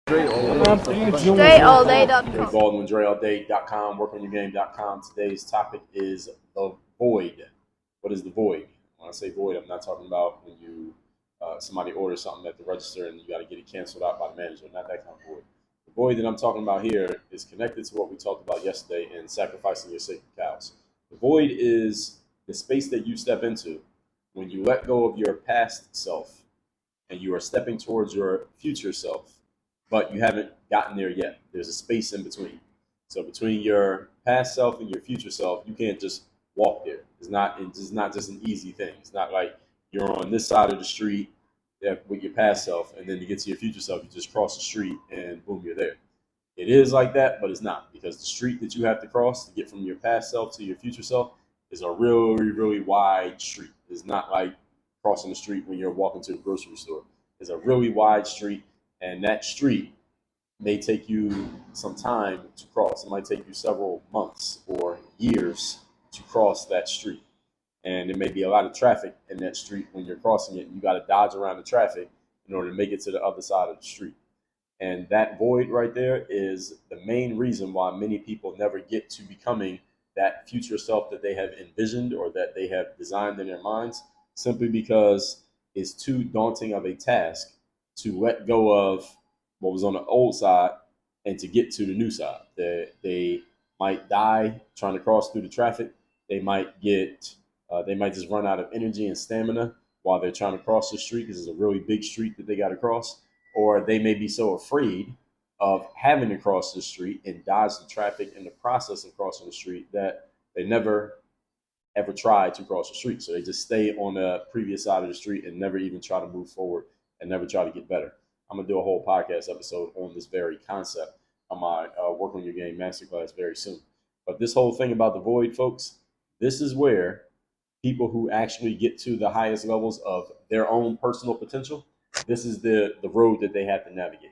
StrayAllDay.com. Baldwin, DreAllDay.com, WorkOnYourGame.com. Today's topic is the void. What is the void? When I say void, I'm not talking about when you somebody orders something at the register and you got to get it canceled out by the manager. Not that kind of void. The void that I'm talking about here is connected to what we talked about yesterday in sacrificing your sacred cows. The void is the space that you step into when you let go of your past self and you are stepping towards your future self, but you haven't gotten there yet. There's a space in between. So between your past self and your future self, you can't just walk there. It's not just an easy thing. It's not like you're on this side of the street with your past self, and then to get to your future self, you just cross the street and boom, you're there. It is like that, but it's not, because the street that you have to cross to get from your past self to your future self is a really, really wide street. It's not like crossing the street when you're walking to the grocery store. It's a really wide street, and that street may take you some time to cross. It might take you several months or years to cross that street. And there may be a lot of traffic in that street when you're crossing it. You got to dodge around the traffic in order to make it to the other side of the street. And that void right there is the main reason why many people never get to becoming that future self that they have envisioned or that they have designed in their minds, simply because it's too daunting of a task to let go of what was on the old side and to get to the new side. They might die trying to cross through the traffic. They might just run out of energy and stamina while they're trying to cross the street because it's a really big street that they got to cross. Or they may be so afraid of having to cross the street and dodge the traffic in the process of crossing the street that they never ever try to cross the street. So they just stay on the previous side of the street and never even try to move forward and never try to get better. I'm going to do a whole podcast episode on this very concept on my Work on Your Game masterclass very soon. But this whole thing about the void, folks, this is where people who actually get to the highest levels of their own personal potential, this is the road that they have to navigate.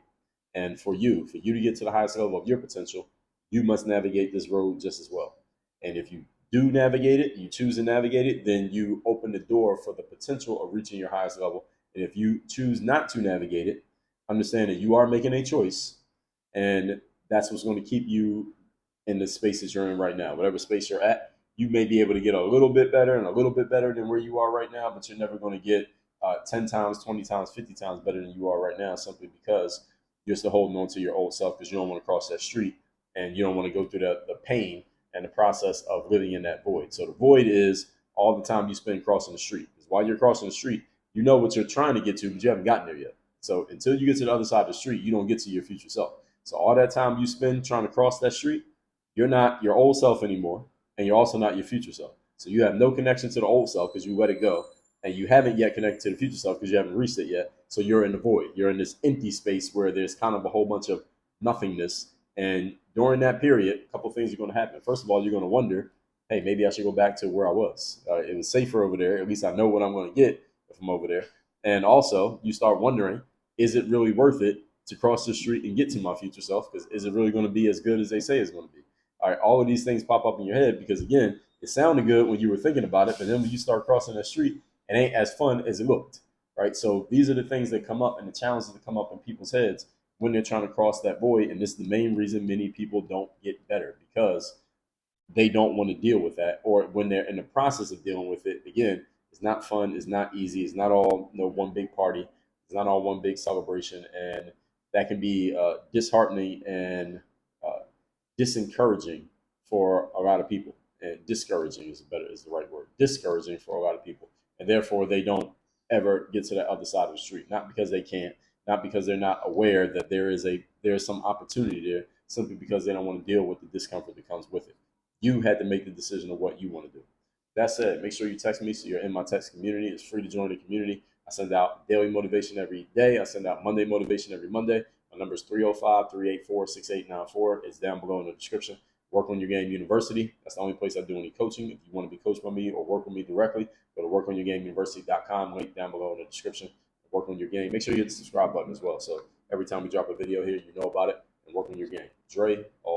And for you to get to the highest level of your potential, you must navigate this road just as well. And if you do navigate it, you choose to navigate it, then you open the door for the potential of reaching your highest level. And if you choose not to navigate it, understand that you are making a choice, and that's what's going to keep you in the space that you're in right now. Whatever space you're at, you may be able to get a little bit better and a little bit better than where you are right now, but you're never going to get 10 times, 20 times, 50 times better than you are right now, simply because you're still holding on to your old self because you don't want to cross that street and you don't want to go through the pain and the process of living in that void. So the void is all the time you spend crossing the street. Because while you're crossing the street, you know what you're trying to get to, but you haven't gotten there yet. So until you get to the other side of the street, you don't get to your future self. So all that time you spend trying to cross that street, you're not your old self anymore, and you're also not your future self. So you have no connection to the old self because you let it go, and you haven't yet connected to the future self because you haven't reached it yet. So you're in the void. You're in this empty space where there's kind of a whole bunch of nothingness. And during that period, a couple of things are going to happen. First of all, you're going to wonder, hey, maybe I should go back to where I was. It was safer over there. At least I know what I'm going to get if I'm over there. And also, you start wondering, is it really worth it to cross the street and get to my future self? Because is it really going to be as good as they say it's going to be? All right, all of these things pop up in your head because, again, it sounded good when you were thinking about it, but then when you start crossing that street, it ain't as fun as it looked, right? So these are the things that come up and the challenges that come up in people's heads when they're trying to cross that void. And this is the main reason many people don't get better, because they don't want to deal with that. Or when they're in the process of dealing with it, again, it's not fun, it's not easy, it's not all one big party, it's not all one big celebration. And that can be disheartening and disencouraging for a lot of people. And discouraging is the right word. Discouraging for a lot of people, and therefore they don't ever get to the other side of the street. Not because they can't, not because they're not aware that there's some opportunity there, simply because they don't want to deal with the discomfort that comes with it. You had to make the decision of what you want to do. That said, make sure you text me so you're in my text community. It's free to join the community. I send out daily motivation every day. I send out Monday motivation every Monday. My number is 305-384-6894. It's down below in the description. Work on Your Game University. That's the only place I do any coaching. If you want to be coached by me or work with me directly, go to workonyourgameuniversity.com. Link down below in the description. Work on your game. Make sure you hit the subscribe button as well. So every time we drop a video here, you know about it. And work on your game. Dre, all